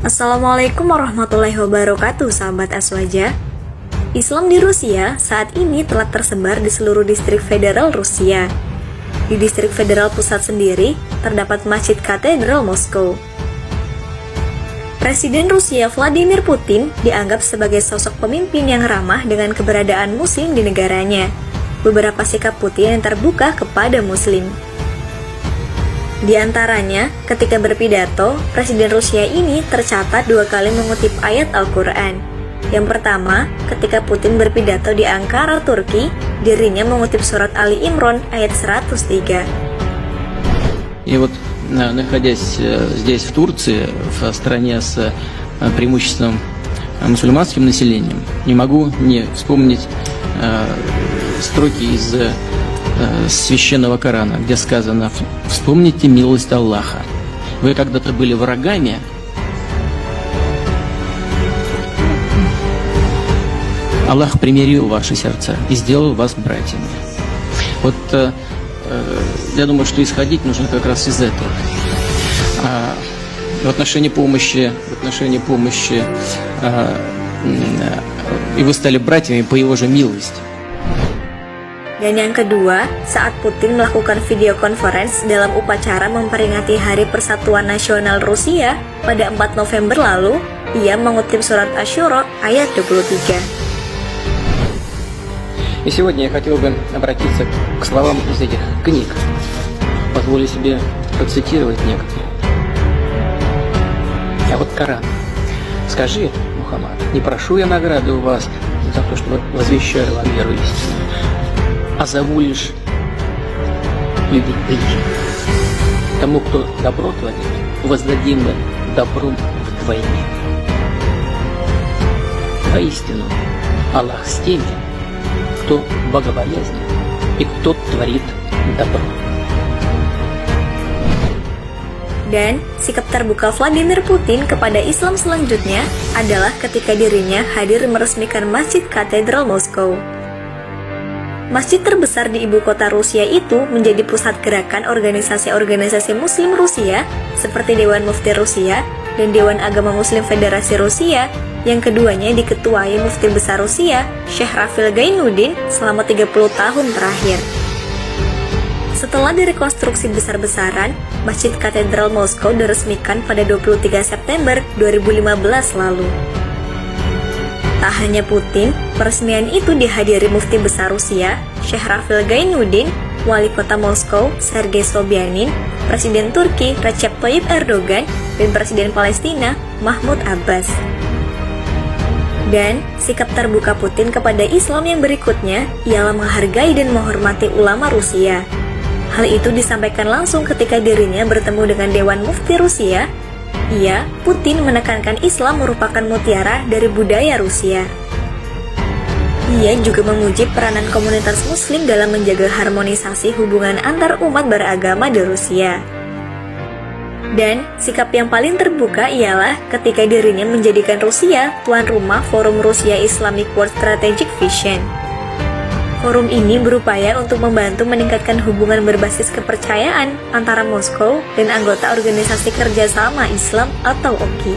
Assalamualaikum warahmatullahi wabarakatuh, sahabat Aswaja. Islam di Rusia saat ini telah tersebar di seluruh distrik federal Rusia. Di distrik federal pusat sendiri, terdapat Masjid Katedral Moskow. Presiden Rusia Vladimir Putin dianggap sebagai sosok pemimpin yang ramah dengan keberadaan Muslim di negaranya. Beberapa sikap Putin yang terbuka kepada Muslim. Di antaranya, ketika berpidato, Presiden Rusia ini tercatat 2 kali mengutip ayat Al-Quran. Yang pertama, ketika Putin berpidato di Ankara, Turki, dirinya mengutip surat Ali Imran ayat 103. И вот, находясь здесь, в Турции, в стране с преимуществом мусульманским населением, не могу не вспомнить строки из священного Корана, где сказано: «Вспомните милость Аллаха. Вы когда-то были врагами, Аллах примирил ваши сердца и сделал вас братьями». Вот я думаю, что исходить нужно как раз из этого. В отношении помощи, и вы стали братьями по его же милости. Dan yang kedua, saat Putin melakukan video conference dalam upacara memperingati Hari Persatuan Nasional Rusia pada 4 November lalu, ia mengutip surat Asy-Syura ayat 23. И сегодня я хотел бы обратиться к словам из этих книг. Позволю себе процитировать некоторые. А вот Коран. «Скажи, Мухаммад, не прошу я награды у вас за то, что возвещаю вам веру истину, а зову лишь любить ближнего. Тому, кто добро творит, воздадим мы добром вдвойне. Воистину, Аллах с теми, кто богобоязнен и кто tворит добро». Dan sikap terbuka Vladimir Putin kepada Islam selanjutnya adalah ketika dirinya hadir meresmikan Masjid Katedral Moskow. Masjid terbesar di ibu kota Rusia itu menjadi pusat gerakan organisasi-organisasi Muslim Rusia seperti Dewan Mufti Rusia dan Dewan Agama Muslim Federasi Rusia, yang keduanya diketuai Mufti Besar Rusia, Syekh Rafil Gainuddin selama 30 tahun terakhir. Setelah direkonstruksi besar-besaran, Masjid Katedral Moskow diresmikan pada 23 September 2015 lalu. Tak hanya Putin, peresmian itu dihadiri Mufti Besar Rusia, Syekh Rafil Gainuddin, Wali Kota Moskow, Sergei Sobyanin, Presiden Turki, Recep Tayyip Erdogan, dan Presiden Palestina, Mahmud Abbas. Dan sikap terbuka Putin kepada Islam yang berikutnya ialah menghargai dan menghormati ulama Rusia. Hal itu disampaikan langsung ketika dirinya bertemu dengan Dewan Mufti Rusia. Ia, Putin, menekankan Islam merupakan mutiara dari budaya Rusia. Ia juga memuji peranan komunitas Muslim dalam menjaga harmonisasi hubungan antar umat beragama di Rusia. Dan sikap yang paling terbuka ialah ketika dirinya menjadikan Rusia tuan rumah Forum Rusia Islamic World Strategic Vision. Forum ini berupaya untuk membantu meningkatkan hubungan berbasis kepercayaan antara Moskow dan anggota Organisasi Kerjasama Islam atau OKI.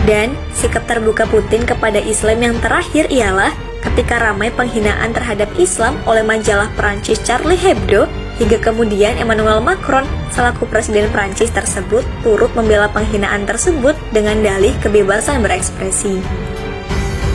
Dan sikap terbuka Putin kepada Islam yang terakhir ialah ketika ramai penghinaan terhadap Islam oleh majalah Prancis Charlie Hebdo, hingga kemudian Emmanuel Macron selaku Presiden Prancis tersebut turut membela penghinaan tersebut dengan dalih kebebasan berekspresi.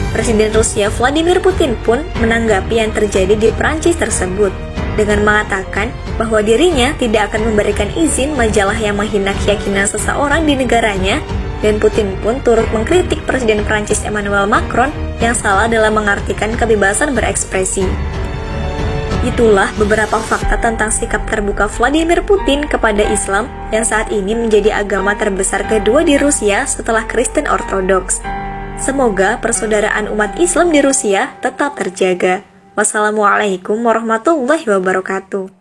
Presiden Rusia Vladimir Putin pun menanggapi yang terjadi di Prancis tersebut dengan mengatakan bahwa dirinya tidak akan memberikan izin majalah yang menghina keyakinan seseorang di negaranya, dan Putin pun turut mengkritik Presiden Prancis Emmanuel Macron yang salah dalam mengartikan kebebasan berekspresi. Itulah beberapa fakta tentang sikap terbuka Vladimir Putin kepada Islam yang saat ini menjadi agama terbesar kedua di Rusia setelah Kristen Ortodoks. Semoga persaudaraan umat Islam di Rusia tetap terjaga. Wassalamualaikum warahmatullahi wabarakatuh.